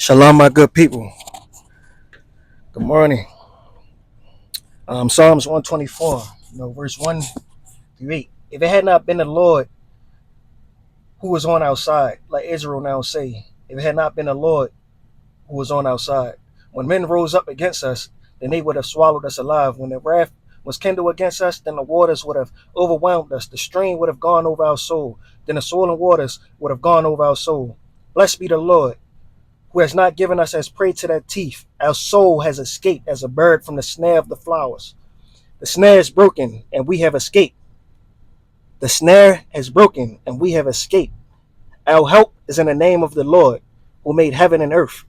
Shalom, my good people. Good morning. Psalms 124, verse 1 through 8. If it had not been the Lord who was on our side, like Israel now say, if it had not been the Lord who was on our side, when men rose up against us, then they would have swallowed us alive. When the wrath was kindled against us, then the waters would have overwhelmed us. The stream would have gone over our soul. Then the swollen waters would have gone over our soul. Blessed be the Lord, who has not given us as prey to their teeth. Our soul has escaped as a bird from the snare of the flowers. The snare is broken, and we have escaped. The snare is broken, and we have escaped. Our help is in the name of the Lord, who made heaven and earth.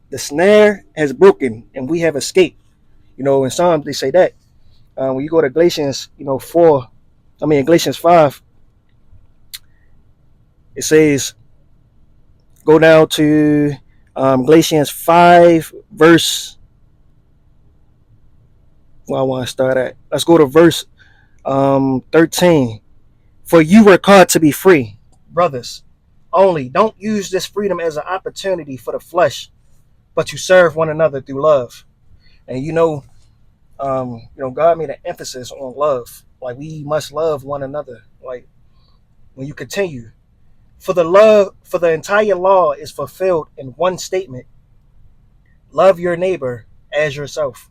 The snare has broken, and we have escaped. In Psalms they say that. When you go to Galatians, 5, it says, go down to Galatians 5, verse. Well, I want to start at. Let's go to verse 13. For you were called to be free, brothers. Only don't use this freedom as an opportunity for the flesh, but you serve one another through love. And God made an emphasis on love. Like we must love one another. Like when you continue, for the entire law is fulfilled in one statement: love your neighbor as yourself.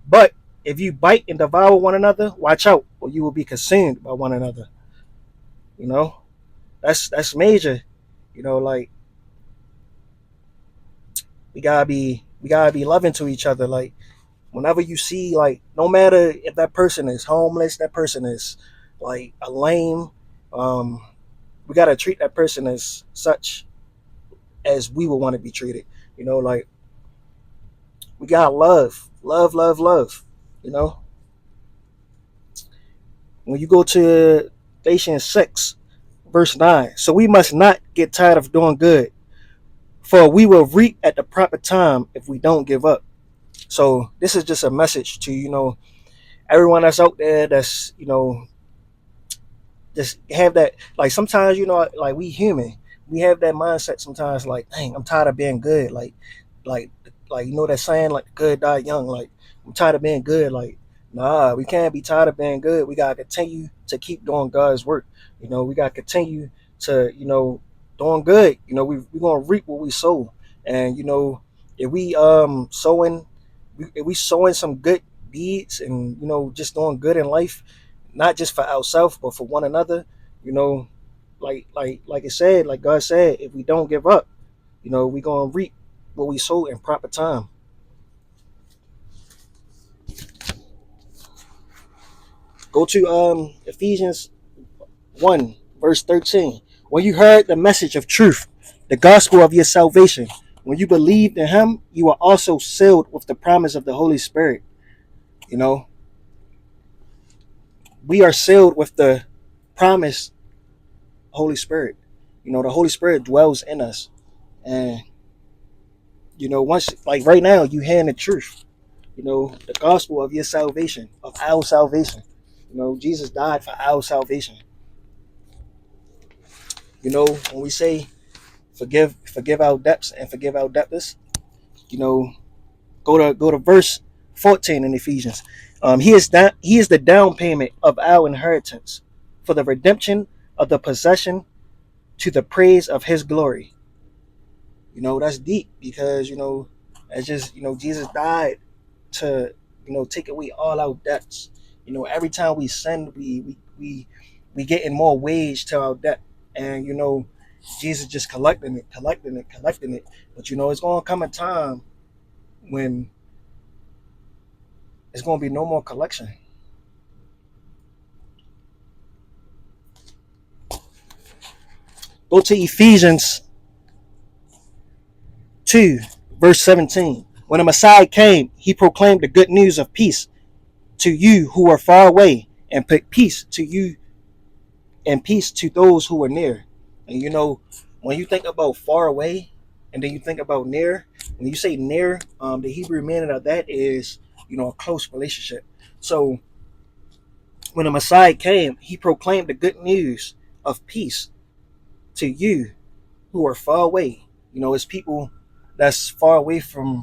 But if you bite and devour one another, watch out, or you will be consumed by one another. You know, that's major. Like we gotta be loving to each other. Like whenever you see, like, no matter if that person is homeless, that person is like a lame, um, we gotta treat that person as such as we would want to be treated. Like we gotta love. You know, when you go to Galatians 6, verse 9, so we must not get tired of doing good, for we will reap at the proper time if we don't give up. So this is just a message to everyone that's out there that's just have that, like, sometimes like we human, we have that mindset sometimes, like, dang, I'm tired of being good, like that saying, like, the good die young. Like, I'm tired of being good. Like, nah, we can't be tired of being good. We gotta continue to keep doing God's work. We gotta continue to doing good. We gonna reap what we sow. And if we sowing, if we sowing some good deeds, and just doing good in life, not just for ourselves but for one another. you know like it said, like God said, if we don't give up, we gonna reap what we sow in proper time. Go to Ephesians 1, verse 13. When you heard the message of truth, the gospel of your salvation, when you believed in him, you are also sealed with the promise of the Holy Spirit. you know we are sealed with the promise Holy Spirit. The Holy Spirit dwells in us. And once, like right now, you hearing the truth, the gospel of your salvation, of our salvation. Jesus died for our salvation. When we say forgive our debts and forgive our debtors, you know, go to verse 14 in Ephesians. He is the down payment of our inheritance for the redemption of the possession to the praise of his glory. That's deep, because it's just, Jesus died to take away all our debts. Every time we sin, we get in more wage to our debt. And Jesus just collecting it. But it's gonna come a time when it's gonna be no more collection. Go to Ephesians 2, verse 17. When the Messiah came, he proclaimed the good news of peace to you who are far away, and put peace to you and peace to those who are near. And when you think about far away, and then you think about near, when you say near, the Hebrew meaning of that is a close relationship. So when the Messiah came, he proclaimed the good news of peace to you who are far away. You know, it's people that's far away from